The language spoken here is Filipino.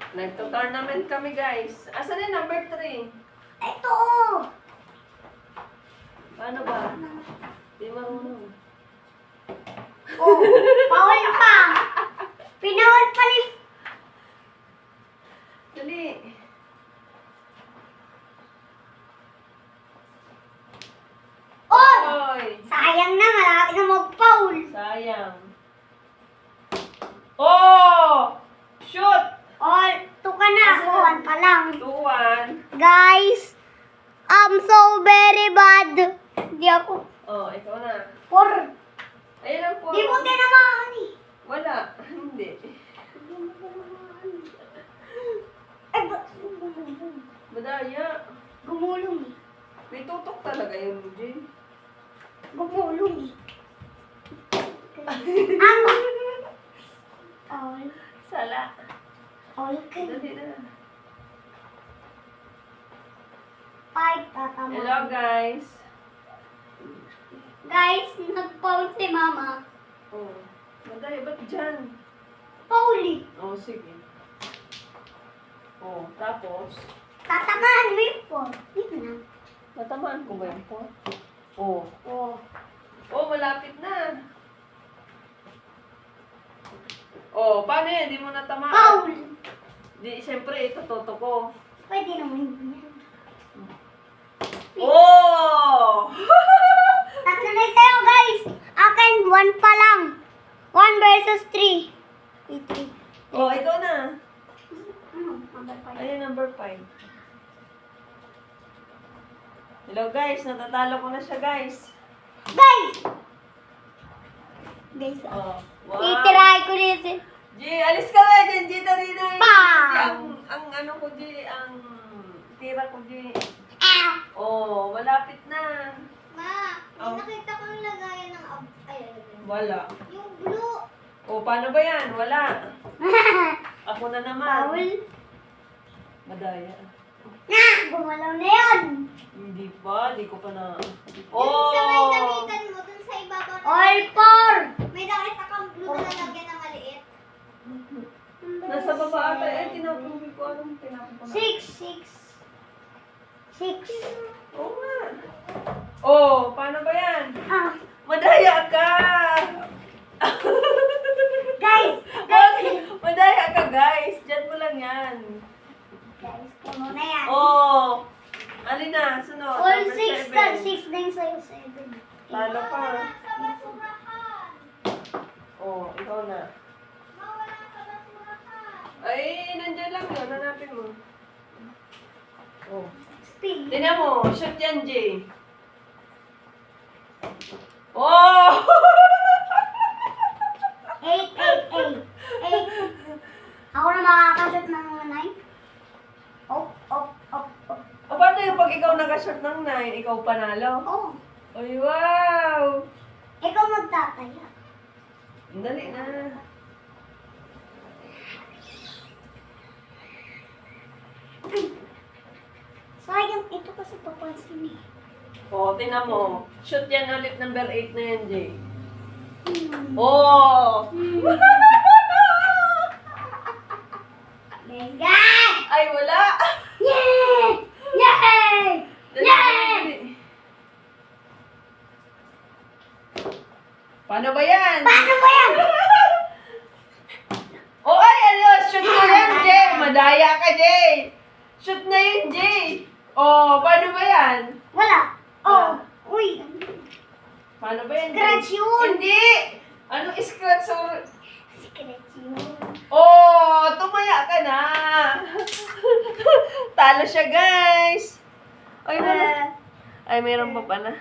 Nagto-tournament kami, guys. Asan yung number 3? Ito! Paano ba? Di marunong. Oh, bawal pa! Pinawal pa rin! Dali. Oh! Oy! Sayang na, malaki na mag-foul. Sayang. Oh! Shoot! Oh, ito ka na. Kuhan pa lang. 2-1. Guys, I'm so very bad. Hindi ako. Oh, ikaw na. 4. Ayun ang po. Di mo tinamaan eh. Wala. Hindi. Di mo tinamaan. Ay, ba't gumulong? Madaya. Gumulong eh. May tutok talaga yun, Jay. Gumulong eh. Ano? All. Sala. All ka. Dali na. 5 tatama. Hello, guys. Guys, nag-foul si mama. Oh. Madaya, ba't dyan? Foul eh. Oh, sige. Oh, tapos. Tatamaan mo yung 4. Dito na. Natamaan ko ba yun po? Oh. Oh. Oh, malapit na. Oh, paano yan? Di mo natamaan. Foul. Di, siyempre, ito toto ko. Pwede naman yun. Oh! Tatlo na sa'yo, guys. Akin, 1 pa lang. 1 versus 3. 3. Oh, ikaw na. Ano? Number 5. Ayun, number 5. Hello, guys. Natatalo ko na siya, guys. Guys! Guys, Oh, wow. itirahay ko nito. G, alis ka na dyan, G. Tari na yun. Pa! Ang ano ko, G, ang tira ko, G. Ah! Oh, malapit na. Ma, Oh. nakita kong lagayan ng Wala. yung blue. Oh, paano ba yan? Wala. Ako na naman. Foul. Madaya. Na! Gumalaw na yun! Hindi pa, di ko pa na... Dun sa may Oh! gamitan mo, dun sa ibabaw na All 4! may nakita kang blue na lalagyan na maliit. Nasa baba ata eh, tinapon ko. Anong tinapon ko na? 6. Oo nga. Oh, paano ba yan? Ah, Madaya ka! guys! Madaya ka, guys. Diyan mo lang yan. Guys, puno na yan. Oh! Alin na, sunod. All Number 6 7. 6 din sa'yo, 7. Talo pa. Sa basurahan. Oh, ikaw na. Mawala sa basurahan. Ay, nandyan lang yun. Hanapin mo. Oh. Speed. Tingnan mo. Shoot yan, Jay. Oh! 8. Ako na makakasot ng 9. Op. O, paano yung pag ikaw nakashot ng 9, ikaw panalo? Oh, Ay, wow! ikaw magtataya. Dali na. Sayang, ito kasi papansin eh. O, tingnan mo. Shoot yan ulit, number 8 na yan, Jay. Hmm. Oh! Guys! Ay, wala! Yay! Yay! Dali, Yay! dali. Paano ba yan? Paano ba yan? Oh, ay, ano? Shoot na yan, Jay! Madaya ka, Jay! Shoot na yun, Jay! Oh, paano ba yan? Wala. Oh, uy. Paano ba yan, Jay? Scratch yun. Hindi! Ano scratch? Scratch yun. Oh, tumaya ka na! Talo siya, guys! Ay, wala. Ay, mayroon pa pala.